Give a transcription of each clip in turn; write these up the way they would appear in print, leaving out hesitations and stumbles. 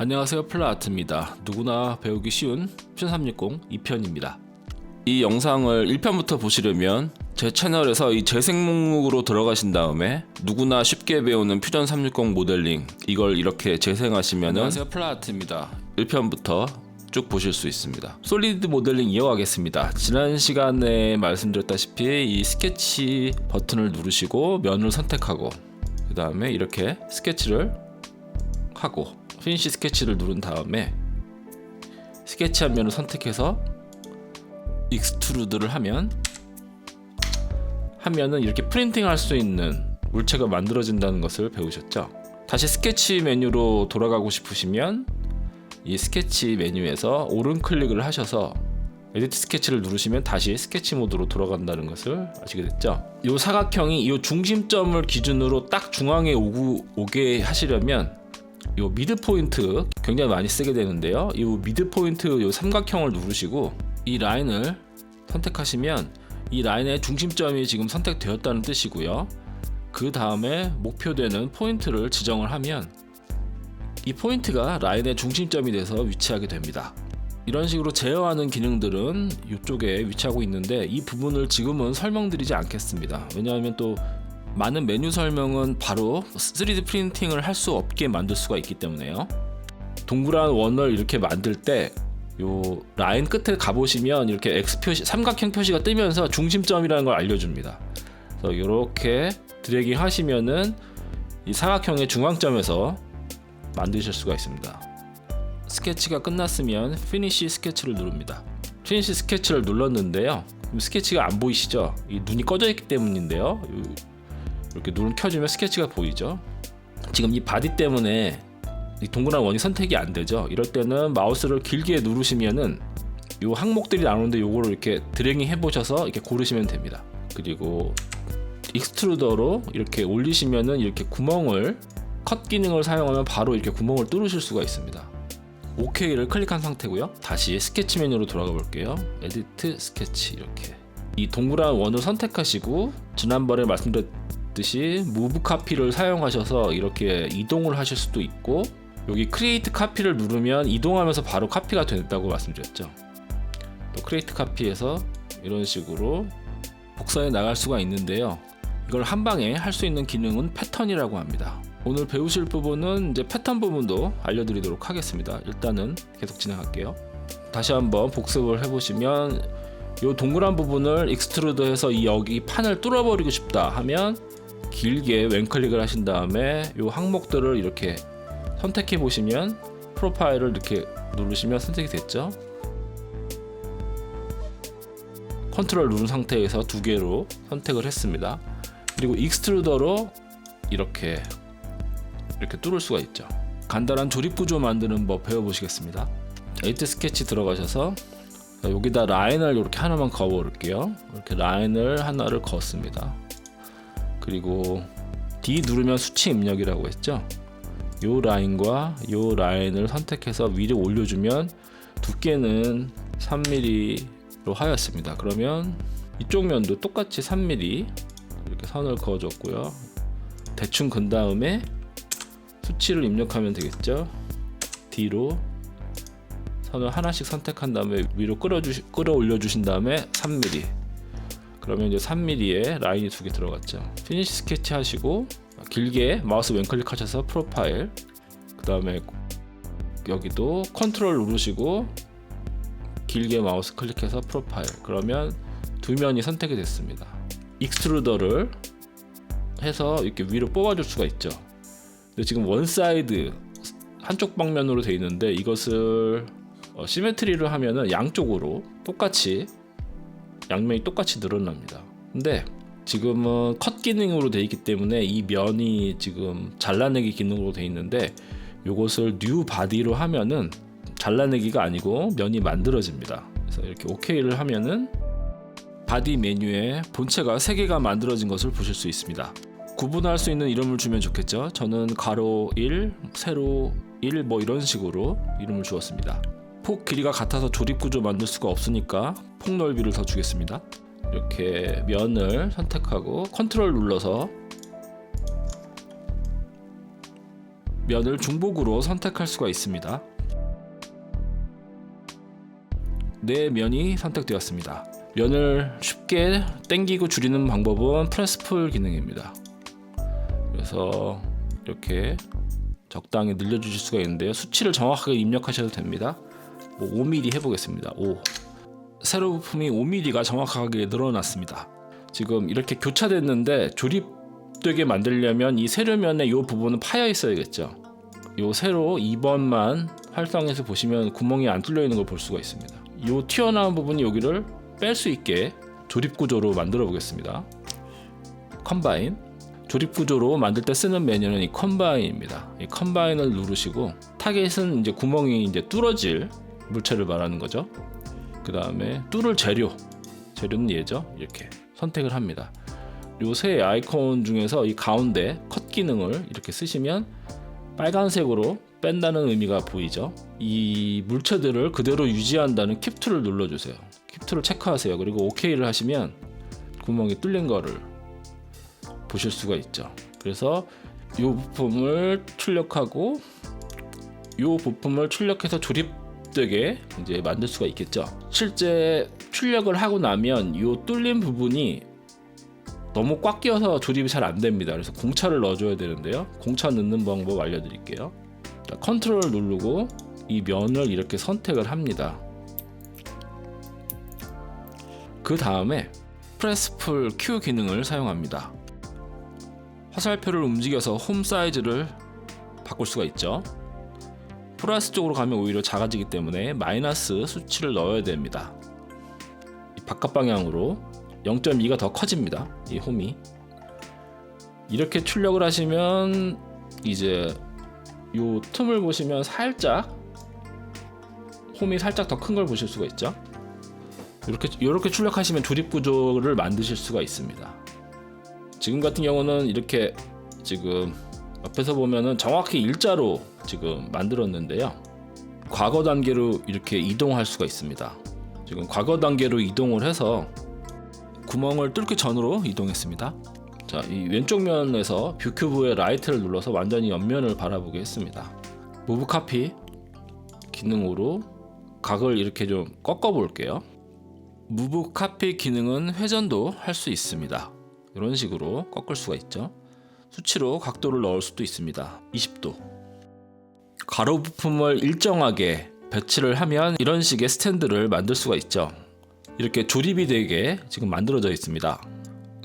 안녕하세요, 플라아트입니다. 누구나 배우기 쉬운 퓨전 360 2편입니다. 이 영상을 1편부터 보시려면 제 채널에서 이 재생 목록으로 들어가신 다음에 누구나 쉽게 배우는 퓨전 360 모델링, 이걸 이렇게 재생하시면 안녕하세요, 플라아트입니다. 1편부터 쭉 보실 수 있습니다. 솔리드 모델링 이어가겠습니다. 지난 시간에 말씀드렸다시피 이 스케치 버튼을 누르시고 면을 선택하고 그 다음에 이렇게 스케치를 하고 피니시 스케치를 누른 다음에 스케치한 면을 선택해서 익스트루드를 하면은 이렇게 프린팅 할 수 있는 물체가 만들어진다는 것을 배우셨죠? 다시 스케치 메뉴로 돌아가고 싶으시면 이 스케치 메뉴에서 오른 클릭을 하셔서 에디트 스케치를 누르시면 다시 스케치 모드로 돌아간다는 것을 아시게 됐죠? 이 사각형이 이 중심점을 기준으로 딱 중앙에 오게 하시려면 이 미드 포인트 굉장히 많이 쓰게 되는데요. 이 미드 포인트 이 삼각형을 누르시고 이 라인을 선택하시면 이 라인의 중심점이 지금 선택되었다는 뜻이고요. 그 다음에 목표되는 포인트를 지정을 하면 이 포인트가 라인의 중심점이 돼서 위치하게 됩니다. 이런 식으로 제어하는 기능들은 이쪽에 위치하고 있는데 이 부분을 지금은 설명드리지 않겠습니다. 왜냐하면 또 많은 메뉴 설명은 바로 3D 프린팅을 할 수 없게 만들 수가 있기 때문에요. 동그란 원을 이렇게 만들 때 요 라인 끝에 가보시면 이렇게 X 표시, 삼각형 표시가 뜨면서 중심점이라는 걸 알려줍니다. 그래서 이렇게 드래깅 하시면은 이 사각형의 중앙점에서 만드실 수가 있습니다. 스케치가 끝났으면 피니시 스케치를 누릅니다. 피니시 스케치를 눌렀는데요. 스케치가 안 보이시죠? 이 눈이 꺼져 있기 때문인데요. 이렇게 눈을 켜주면 스케치가 보이죠. 지금 이 바디 때문에 이 동그란 원이 선택이 안 되죠. 이럴 때는 마우스를 길게 누르시면은 이 항목들이 나오는데 요거를 이렇게 드래깅 해보셔서 이렇게 고르시면 됩니다. 그리고 익스트루더로 이렇게 올리시면은 이렇게 구멍을 컷 기능을 사용하면 바로 이렇게 구멍을 뚫으실 수가 있습니다. OK를 클릭한 상태고요. 다시 스케치 메뉴로 돌아가 볼게요. 에디트 스케치 이렇게 이 동그란 원을 선택하시고 지난번에 말씀드렸듯이 무브 카피를 사용하셔서 이렇게 이동을 하실 수도 있고 여기 크리에이트 카피를 누르면 이동하면서 바로 카피가 된다고 말씀드렸죠. 또 크리에이트 카피에서 이런 식으로 복사해 나갈 수가 있는데요. 이걸 한 방에 할 수 있는 기능은 패턴이라고 합니다. 오늘 배우실 부분은 이제 패턴 부분도 알려드리도록 하겠습니다. 일단은 계속 진행할게요. 다시 한번 복습을 해보시면 이 동그란 부분을 익스트루드해서 이 여기 판을 뚫어버리고 싶다 하면 길게 왼클릭을 하신 다음에 이 항목들을 이렇게 선택해 보시면 프로파일을 이렇게 누르시면 선택이 됐죠. 컨트롤 누른 상태에서 두 개로 선택을 했습니다. 그리고 익스트루더로 이렇게 뚫을 수가 있죠. 간단한 조립 구조 만드는 법 배워보시겠습니다. 에디트 스케치 들어가셔서 여기다 라인을 이렇게 하나만 그어볼게요. 이렇게 라인을 하나를 그었습니다. 그리고 D 누르면 수치 입력이라고 했죠. 요 라인과 요 라인을 선택해서 위로 올려주면 두께는 3mm로 하였습니다. 그러면 이쪽 면도 똑같이 3mm 이렇게 선을 그어줬고요. 대충 근 다음에 수치를 입력하면 되겠죠. D로 선을 하나씩 선택한 다음에 위로 끌어올려 주신 다음에 3mm. 그러면 이제 3mm에 라인이 두 개 들어갔죠. 피니시 스케치 하시고 길게 마우스 왼클릭 하셔서 프로파일, 그 다음에 여기도 컨트롤 누르시고 길게 마우스 클릭해서 프로파일. 그러면 두 면이 선택이 됐습니다. 익스트루더를 해서 이렇게 위로 뽑아줄 수가 있죠. 근데 지금 원사이드 한쪽 방면으로 되어 있는데 이것을 시메트리를 하면은 양쪽으로 똑같이 양면이 똑같이 늘어납니다. 근데 지금은 컷 기능으로 되어 있기 때문에 이 면이 지금 잘라내기 기능으로 되어 있는데 이것을 뉴 바디로 하면은 잘라내기가 아니고 면이 만들어집니다. 그래서 이렇게 OK를 하면은 바디 메뉴에 본체가 3개가 만들어진 것을 보실 수 있습니다. 구분할 수 있는 이름을 주면 좋겠죠. 저는 가로 1, 세로 1 뭐 이런 식으로 이름을 주었습니다. 폭 길이가 같아서 조립 구조 만들 수가 없으니까 폭 넓이를 더 주겠습니다. 이렇게 면을 선택하고 컨트롤 눌러서 면을 중복으로 선택할 수가 있습니다. 네, 면이 선택되었습니다. 면을 쉽게 당기고 줄이는 방법은 프레스풀 기능입니다. 그래서 이렇게 적당히 늘려주실 수가 있는데요. 수치를 정확하게 입력하셔도 됩니다. 5mm 해보겠습니다. 5. 세로 부품이 5mm가 정확하게 늘어났습니다. 지금 이렇게 교차됐는데 조립되게 만들려면 이 세로면의 이 부분은 파여 있어야겠죠. 이 세로 2번만 활성해서 보시면 구멍이 안 뚫려 있는 걸 볼 수가 있습니다. 이 튀어나온 부분이 여기를 뺄 수 있게 조립 구조로 만들어 보겠습니다. 컴바인. 조립 구조로 만들 때 쓰는 메뉴는 이 컴바인입니다. 이 컴바인을 누르시고 타겟은 이제 구멍이 이제 뚫어질 물체를 말하는 거죠. 그 다음에 뚫을 재료는 얘죠. 이렇게 선택을 합니다. 요 세 아이콘 중에서 이 가운데 컷 기능을 이렇게 쓰시면 빨간색으로 뺀다는 의미가 보이죠. 이 물체들을 그대로 유지한다는 킵2를 눌러주세요. 킵2를 체크하세요. 그리고 OK를 하시면 구멍이 뚫린 거를 보실 수가 있죠. 그래서 이 부품을 출력하고 이 부품을 출력해서 조립되게 이제 만들 수가 있겠죠. 실제 출력을 하고 나면 이 뚫린 부분이 너무 꽉 끼어서 조립이 잘 안 됩니다. 그래서 공차를 넣어줘야 되는데요. 공차 넣는 방법 알려드릴게요. 자, 컨트롤 누르고 이 면을 이렇게 선택을 합니다. 그 다음에 프레스풀 Q 기능을 사용합니다. 화살표를 움직여서 홈 사이즈를 바꿀 수가 있죠. 플러스 쪽으로 가면 오히려 작아지기 때문에 마이너스 수치를 넣어야 됩니다. 바깥 방향으로 0.2가 더 커집니다. 이 홈이 이렇게 출력을 하시면 이제 요 틈을 보시면 살짝 홈이 살짝 더 큰 걸 보실 수가 있죠. 이렇게 출력하시면 조립 구조를 만드실 수가 있습니다. 지금 같은 경우는 이렇게 지금 옆에서 보면은 정확히 일자로 지금 만들었는데요. 과거 단계로 이렇게 이동할 수가 있습니다. 지금 과거 단계로 이동을 해서 구멍을 뚫기 전으로 이동했습니다. 자, 이 왼쪽 면에서 뷰 큐브의 라이트를 눌러서 완전히 옆면을 바라보게 했습니다. 무브 카피 기능으로 각을 이렇게 좀 꺾어 볼게요. 무브 카피 기능은 회전도 할 수 있습니다. 이런 식으로 꺾을 수가 있죠. 수치로 각도를 넣을 수도 있습니다. 20도. 가로 부품을 일정하게 배치를 하면 이런 식의 스탠드를 만들 수가 있죠. 이렇게 조립이 되게 지금 만들어져 있습니다.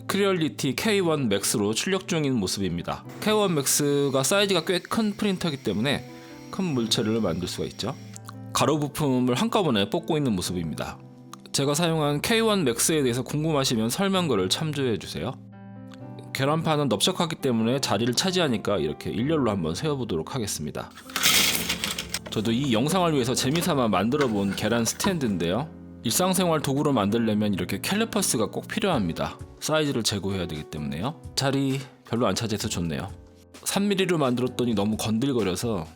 크리얼리티 K1 Max로 출력 중인 모습입니다. K1 Max가 사이즈가 꽤 큰 프린터이기 때문에 큰 물체를 만들 수가 있죠. 가로 부품을 한꺼번에 뽑고 있는 모습입니다. 제가 사용한 K1 Max에 대해서 궁금하시면 설명글을 참조해 주세요. 계란판은 넓적하기 때문에 자리를 차지하니까 이렇게 일렬로 한번 세워보도록 하겠습니다. 저도 이 영상을 위해서 재미삼아 만들어 본 계란 스탠드인데요. 일상생활 도구로 만들려면 이렇게 캘리퍼스가 꼭 필요합니다. 사이즈를 재고해야 되기 때문에요. 자리 별로 안 차지해서 좋네요. 3mm로 만들었더니 너무 건들거려서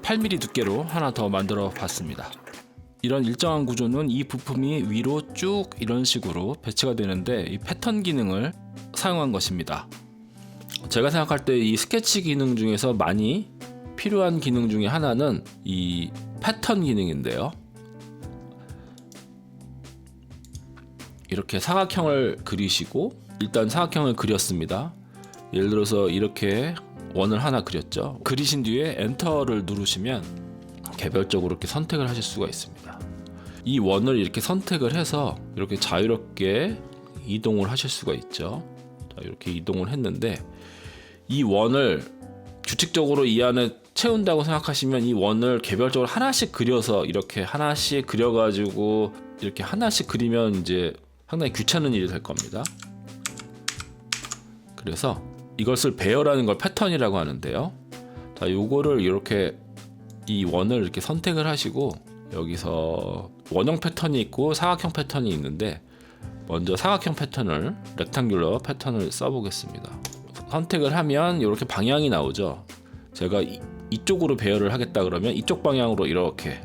8mm 두께로 하나 더 만들어 봤습니다. 이런 일정한 구조는 이 부품이 위로 쭉 이런 식으로 배치가 되는데 이 패턴 기능을 사용한 것입니다. 제가 생각할 때 이 스케치 기능 중에서 많이 필요한 기능 중에 하나는 이 패턴 기능인데요. 이렇게 사각형을 그리시고 일단 사각형을 그렸습니다. 예를 들어서 이렇게 원을 하나 그렸죠. 그리신 뒤에 엔터를 누르시면 개별적으로 이렇게 선택을 하실 수가 있습니다. 이 원을 이렇게 선택을 해서 이렇게 자유롭게 이동을 하실 수가 있죠. 자, 이렇게 이동을 했는데 이 원을 규칙적으로 이 안에 채운다고 생각하시면 이 원을 개별적으로 하나씩 그려서 이렇게 하나씩 그려가지고 이렇게 하나씩 그리면 이제 상당히 귀찮은 일이 될 겁니다. 그래서 이것을 배열하는 걸 패턴이라고 하는데요. 자, 요거를 이렇게 이 원을 이렇게 선택을 하시고 여기서 원형 패턴이 있고 사각형 패턴이 있는데 먼저 사각형 패턴을 렉탱귤러 패턴을 써보겠습니다. 선택을 하면 이렇게 방향이 나오죠. 제가 이쪽으로 배열을 하겠다 그러면 이쪽 방향으로 이렇게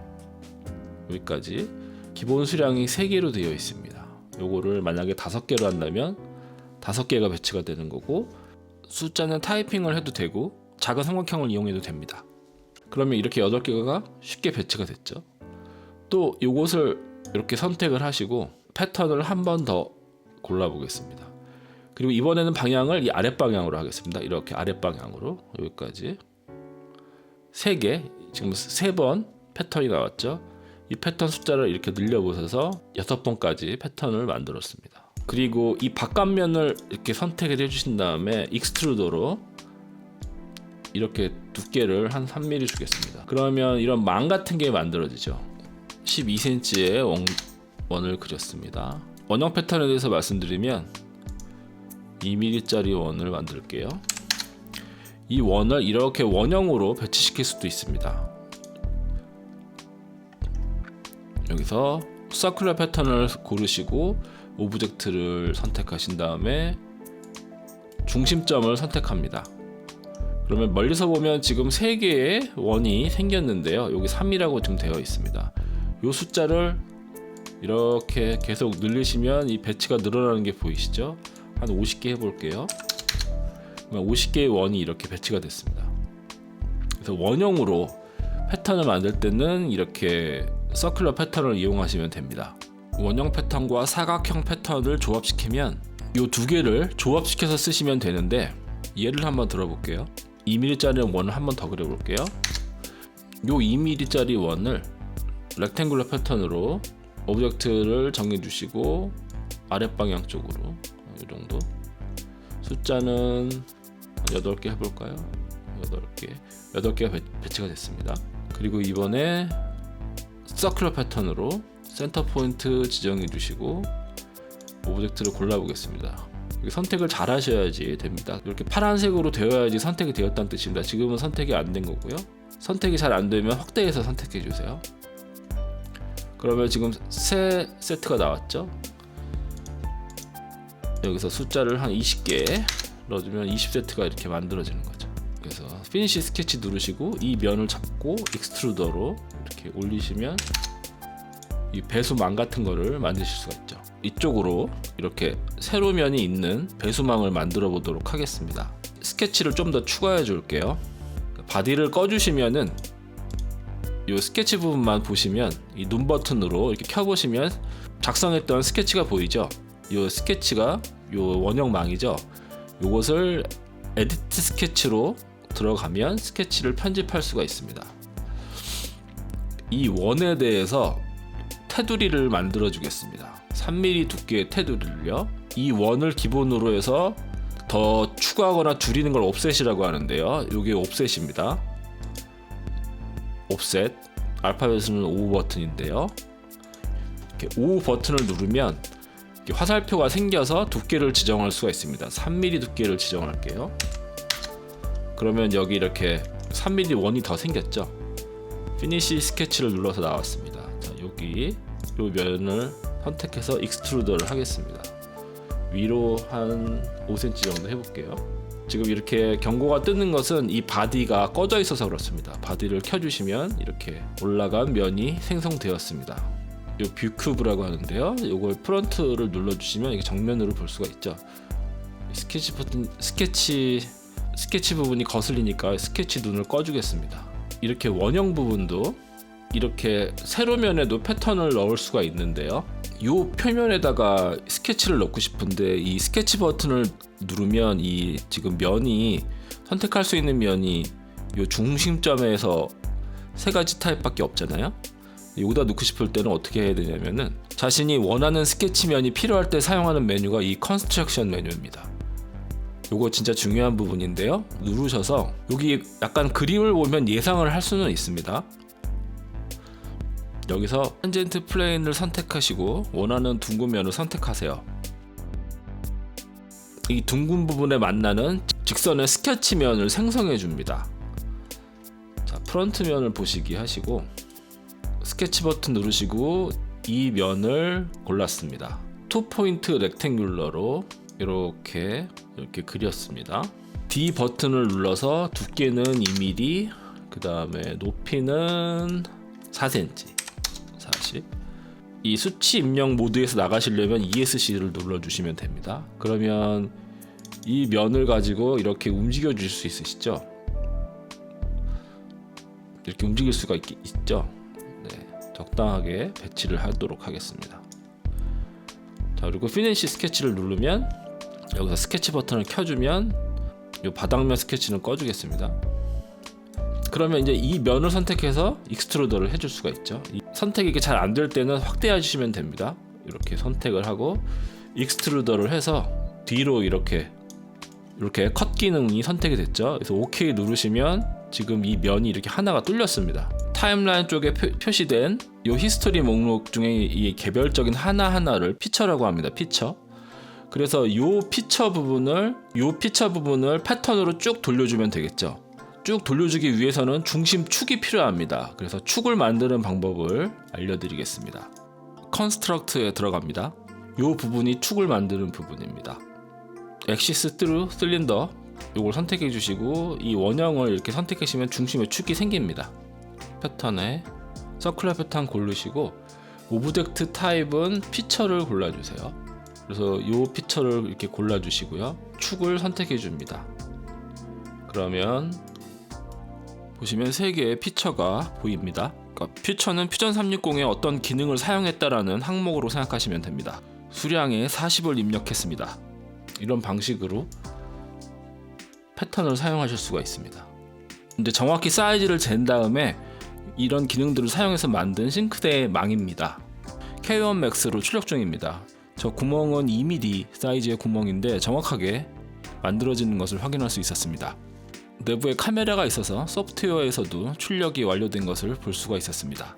여기까지 기본 수량이 3개로 되어 있습니다. 요거를 만약에 5개로 한다면 5개가 배치가 되는 거고 숫자는 타이핑을 해도 되고 작은 삼각형을 이용해도 됩니다. 그러면 이렇게 8개가 쉽게 배치가 됐죠. 또 이것을 이렇게 선택을 하시고 패턴을 한 번 더 골라 보겠습니다. 그리고 이번에는 방향을 이 아랫 방향으로 하겠습니다. 이렇게 아랫 방향으로 여기까지 3개, 지금 3번 패턴이 나왔죠. 이 패턴 숫자를 이렇게 늘려보셔서 6번까지 패턴을 만들었습니다. 그리고 이 바깥면을 이렇게 선택을 해주신 다음에 익스트루더로 이렇게 두께를 한 3mm 주겠습니다. 그러면 이런 망 같은 게 만들어지죠. 12cm의 원을 그렸습니다. 원형 패턴에 대해서 말씀드리면 2mm짜리 원을 만들게요. 이 원을 이렇게 원형으로 배치시킬 수도 있습니다. 여기서 서큘러 패턴을 고르시고 오브젝트를 선택하신 다음에 중심점을 선택합니다. 그러면 멀리서 보면 지금 3개의 원이 생겼는데요. 여기 3이라고 지금 되어 있습니다. 이 숫자를 이렇게 계속 늘리시면 이 배치가 늘어나는 게 보이시죠? 한 50개 해볼게요. 50개의 원이 이렇게 배치가 됐습니다. 그래서 원형으로 패턴을 만들 때는 이렇게 서큘러 패턴을 이용하시면 됩니다. 원형 패턴과 사각형 패턴을 조합시키면 이 2개를 조합시켜서 쓰시면 되는데, 예를 한번 들어볼게요. 2mm짜리 원을 한번 더 그려볼게요. 이 2mm짜리 원을 렉탱글러 패턴으로 오브젝트를 정해주시고 아랫방향 쪽으로 이 정도, 숫자는 8개 해볼까요? 8개가 배치가 됐습니다. 그리고 이번에 서큘러 패턴으로 센터 포인트 지정해 주시고 오브젝트를 골라보겠습니다. 선택을 잘 하셔야지 됩니다. 이렇게 파란색으로 되어야지 선택이 되었다는 뜻입니다. 지금은 선택이 안 된 거고요. 선택이 잘 안 되면 확대해서 선택해 주세요. 그러면 지금 새 세트가 나왔죠? 여기서 숫자를 한 20개 넣어주면 20세트가 이렇게 만들어지는 거죠. 그래서 피니시 스케치 누르시고 이 면을 잡고 익스트루더로 이렇게 올리시면 이 배수망 같은 거를 만드실 수가 있죠. 이쪽으로 이렇게 세로면이 있는 배수망을 만들어 보도록 하겠습니다. 스케치를 좀 더 추가해 줄게요. 바디를 꺼 주시면은 이 스케치 부분만 보시면 이 눈 버튼으로 이렇게 켜 보시면 작성했던 스케치가 보이죠. 이 스케치가 이 원형망이죠. 요것을 에디트 스케치로 들어가면 스케치를 편집할 수가 있습니다. 이 원에 대해서 테두리를 만들어 주겠습니다. 3mm 두께의 테두리를요. 이 원을 기본으로 해서 더 추가하거나 줄이는 걸 옵셋이라고 하는데요. 이게 옵셋입니다. 옵셋, 알파벳은 O 버튼인데요. 이렇게 O 버튼을 누르면 이렇게 화살표가 생겨서 두께를 지정할 수가 있습니다. 3mm 두께를 지정할게요. 그러면 여기 이렇게 3mm 원이 더 생겼죠. 피니시 스케치를 눌러서 나왔습니다. 자, 여기 이 면을 선택해서 익스트루더를 하겠습니다. 위로 한 5cm 정도 해볼게요. 지금 이렇게 경고가 뜨는 것은 이 바디가 꺼져 있어서 그렇습니다. 바디를 켜주시면 이렇게 올라간 면이 생성되었습니다. 이 뷰 큐브라고 하는데요. 이걸 프론트를 눌러주시면 이게 정면으로 볼 수가 있죠. 스케치 버튼, 스케치 부분이 거슬리니까 스케치 눈을 꺼주겠습니다. 이렇게 원형 부분도 이렇게 세로면에도 패턴을 넣을 수가 있는데요. 이 표면에다가 스케치를 넣고 싶은데 이 스케치 버튼을 누르면 이 지금 면이 선택할 수 있는 면이 이 중심점에서 3가지 타입밖에 없잖아요. 여기다 넣고 싶을 때는 어떻게 해야 되냐면은 자신이 원하는 스케치면이 필요할 때 사용하는 메뉴가 이 컨스트럭션 메뉴입니다. 요거 진짜 중요한 부분인데요. 누르셔서 여기 약간 그림을 보면 예상을 할 수는 있습니다. 여기서 탄젠트 플레인을 선택하시고 원하는 둥근 면을 선택하세요. 이 둥근 부분에 만나는 직선의 스케치면을 생성해 줍니다. 자, 프론트 면을 보시기 하시고 스케치 버튼 누르시고 이 면을 골랐습니다. 2포인트 렉탱귤러로 이렇게 그렸습니다. D 버튼을 눌러서 두께는 2mm, 그 다음에 높이는 4cm. 40. 이 수치 입력 모드에서 나가시려면 ESC를 눌러주시면 됩니다. 그러면 이 면을 가지고 이렇게 움직여 주실 수 있으시죠? 이렇게 움직일 수가 있죠. 네, 적당하게 배치를 하도록 하겠습니다. 자, 그리고 피니시 스케치를 누르면 여기서 스케치 버튼을 켜주면 이 바닥면 스케치는 꺼주겠습니다. 그러면 이제 이 면을 선택해서 익스트루더를 해줄 수가 있죠. 선택이 이게 잘 안 될 때는 확대해 주시면 됩니다. 이렇게 선택을 하고 익스트루더를 해서 뒤로 이렇게 컷 기능이 선택이 됐죠. 그래서 OK 누르시면 지금 이 면이 이렇게 하나가 뚫렸습니다. 타임라인 쪽에 표시된 이 히스토리 목록 중에 이 개별적인 하나하나를 피처라고 합니다. 피처. 그래서 이 피처 부분을 패턴으로 쭉 돌려주면 되겠죠. 쭉 돌려주기 위해서는 중심축이 필요합니다. 그래서 축을 만드는 방법을 알려드리겠습니다. 컨스트럭트에 들어갑니다. 이 부분이 축을 만드는 부분입니다. 엑시스 트루 실린더 이걸 선택해 주시고 이 원형을 이렇게 선택해 주시면 중심에 축이 생깁니다. 패턴에 서큘러 패턴 고르시고 오브젝트 타입은 피처를 골라주세요. 그래서 이 피처를 이렇게 골라주시고요. 축을 선택해 줍니다. 그러면 보시면 3개의 피처가 보입니다. 그러니까 피처는 퓨전 360에 어떤 기능을 사용했다라는 항목으로 생각하시면 됩니다. 수량에 40을 입력했습니다. 이런 방식으로 패턴을 사용하실 수가 있습니다. 이제 정확히 사이즈를 잰 다음에 이런 기능들을 사용해서 만든 싱크대의 망입니다. K1 Max로 출력 중입니다. 저 구멍은 2mm 사이즈의 구멍인데 정확하게 만들어지는 것을 확인할 수 있었습니다. 내부에 카메라가 있어서 소프트웨어에서도 출력이 완료된 것을 볼 수가 있었습니다.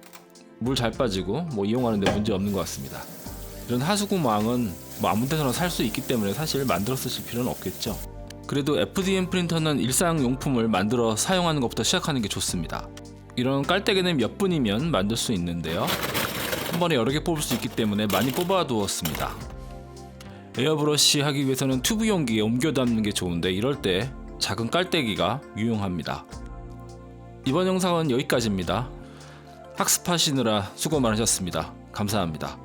물 잘 빠지고 이용하는데 문제 없는 것 같습니다. 이런 하수구망은 아무 데서나 살 수 있기 때문에 사실 만들어 쓰실 필요는 없겠죠. 그래도 FDM 프린터는 일상용품을 만들어 사용하는 것부터 시작하는 게 좋습니다. 이런 깔때기는 몇 분이면 만들 수 있는데요. 한 번에 여러 개 뽑을 수 있기 때문에 많이 뽑아 두었습니다. 에어브러시 하기 위해서는 튜브 용기에 옮겨 담는 게 좋은데 이럴 때 작은 깔때기가 유용합니다. 이번 영상은 여기까지입니다. 학습하시느라 수고 많으셨습니다. 감사합니다.